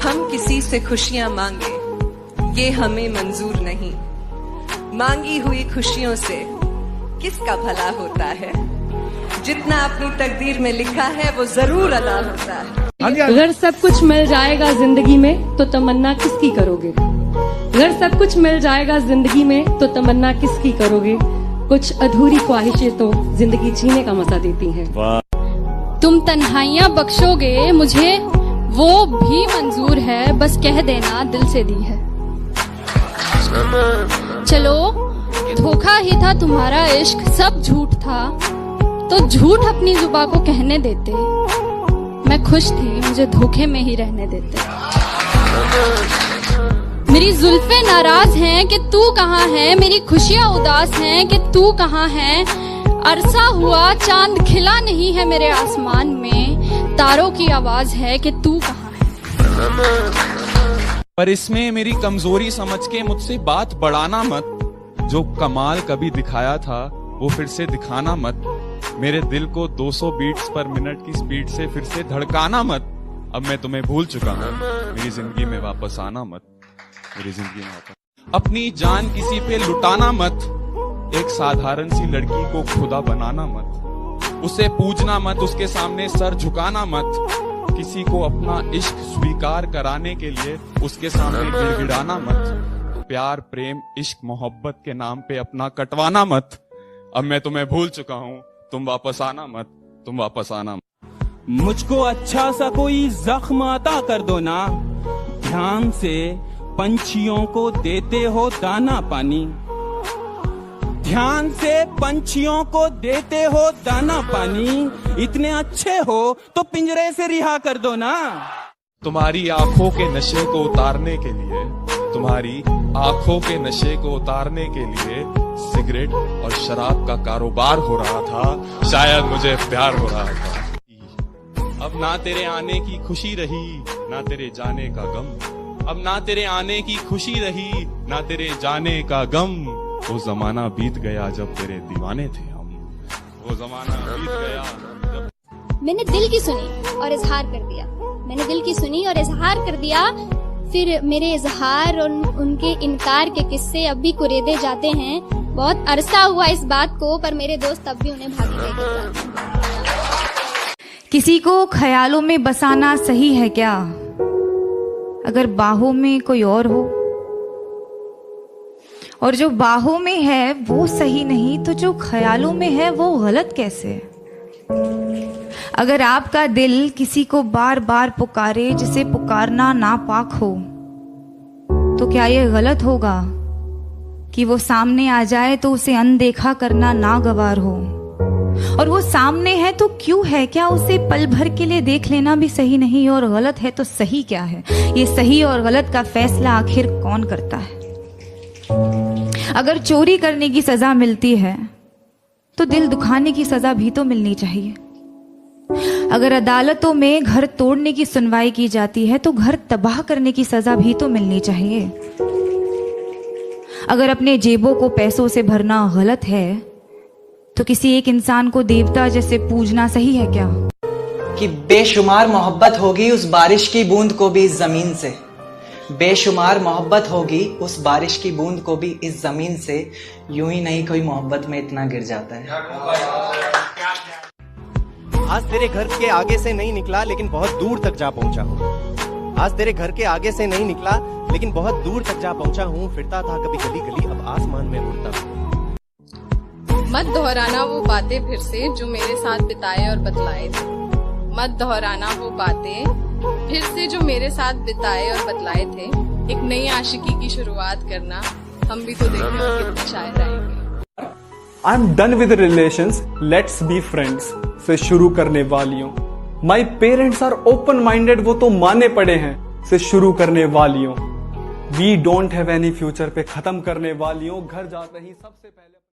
हम किसी से खुशियां मांगे ये हमें मंजूर नहीं। मांगी हुई खुशियों से किसका भला होता है। जितना अपनी तकदीर में लिखा है वो जरूर अदा होता है। अगर सब कुछ मिल जाएगा जिंदगी में तो तमन्ना किसकी करोगे। अगर सब कुछ मिल जाएगा जिंदगी में तो तमन्ना किसकी करोगे। कुछ अधूरी ख्वाहिशें तो जिंदगी जीने का मजा देती हैं। तुम तन्हाइयां बख्शोगे मुझे वो भी मंजूर है, बस कह देना दिल से दी है। चलो धोखा ही था तुम्हारा इश्क, सब झूठ था तो झूठ अपनी जुबां को कहने देते। मैं खुश थी मुझे धोखे में ही रहने देते। मेरी जुल्फे नाराज हैं कि तू कहाँ है, मेरी खुशियाँ उदास हैं कि तू कहाँ है। अरसा हुआ चांद खिला नहीं है मेरे आसमान में, तारों की आवाज है कि तू कहाँ है। पर इसमें मेरी कमजोरी समझ के मुझसे बात बढ़ाना मत। जो कमाल कभी दिखाया था वो फिर से दिखाना मत। मेरे दिल को 200 बीट्स पर मिनट की स्पीड से फिर से धड़काना मत। अब मैं तुम्हें भूल चुका हूँ, मेरी जिंदगी में वापस आना मत। मेरी जिंदगी में वापस अपनी जान किसी पे लुटाना मत। एक साधारण सी लड़की को खुदा बनाना मत। उसे पूजना मत, उसके सामने सर झुकाना मत। किसी को अपना इश्क स्वीकार कराने के लिए उसके सामने गिड़गिड़ाना मत। प्यार प्रेम इश्क मोहब्बत के नाम पे अपना कटवाना मत। अब मैं तुम्हें भूल चुका हूँ, तुम वापस आना मत, तुम वापस आना मत। मुझको अच्छा सा कोई जख्म अता कर दो ना। ध्यान से पंछियों को देते हो दाना पानी। ध्यान से पंछियों को देते हो दाना पानी। इतने अच्छे हो तो पिंजरे से रिहा कर दो ना। तुम्हारी आंखों के नशे को उतारने के लिए, तुम्हारी आंखों के नशे को उतारने के लिए सिगरेट और शराब का कारोबार हो रहा था। शायद मुझे प्यार हो रहा था। अब ना तेरे आने की खुशी रही ना तेरे जाने का गम। अब ना तेरे आने की खुशी रही ना तेरे जाने का गम। वो जमाना बीत गया जब तेरे दीवाने थे हम। वो जमाना बीत गया जब मैंने दिल की सुनी और इजहार कर दिया। मैंने दिल की सुनी और इजहार कर दिया। फिर मेरे इजहार और उनके इनकार के किस्से अब भी कुरेदे जाते हैं। बहुत अरसा हुआ इस बात को, पर मेरे दोस्त अब भी उन्हें भागी कहते हैं। किसी को ख्यालों में बसाना सही है क्या, अगर बाहों में कोई और हो। और जो बाहों में है वो सही नहीं तो जो ख्यालों में है वो गलत कैसे। अगर आपका दिल किसी को बार बार पुकारे जिसे पुकारना नापाक हो, तो क्या ये गलत होगा कि वो सामने आ जाए तो उसे अनदेखा करना नागवार हो। और वो सामने है तो क्यों है, क्या उसे पल भर के लिए देख लेना भी सही नहीं। और गलत है तो सही क्या है, ये सही और गलत का फैसला आखिर कौन करता है। अगर चोरी करने की सजा मिलती है तो दिल दुखाने की सजा भी तो मिलनी चाहिए। अगर अदालतों में घर तोड़ने की सुनवाई की जाती है तो घर तबाह करने की सजा भी तो मिलनी चाहिए। अगर अपने जेबों को पैसों से भरना गलत है तो किसी एक इंसान को देवता जैसे पूजना सही है क्या। कि बेशुमार मोहब्बत होगी उस बारिश की बूंद को भी इस जमीन से। बेशुमार मोहब्बत होगी उस बारिश की बूंद को भी इस जमीन से। यूं ही नहीं कोई मोहब्बत में इतना गिर जाता है। आज तेरे घर के आगे से नहीं निकला लेकिन बहुत दूर तक जा पहुंचा हूँ। आज तेरे घर के आगे से नहीं निकला लेकिन बहुत दूर तक जा पहुंचा हूँ। फिरता था कभी गली गली अब आसमान में उड़ता हूँ। मत दोहराना वो बातें फिर से जो मेरे साथ बिताए और बतलाए थे। मत दोहराना वो बातें फिर से जो मेरे साथ बिताए और बतलाए थे। एक नई आशिकी की शुरुआत करना, हम भी तो देखना कितने शायर आएंगे। I am done with relations, let's be friends से शुरू करने वालियों। My parents are open minded, वो तो माने पड़े हैं से शुरू करने वालियों। We don't have any future पे खत्म करने वालियों। घर जाते ही सबसे पहले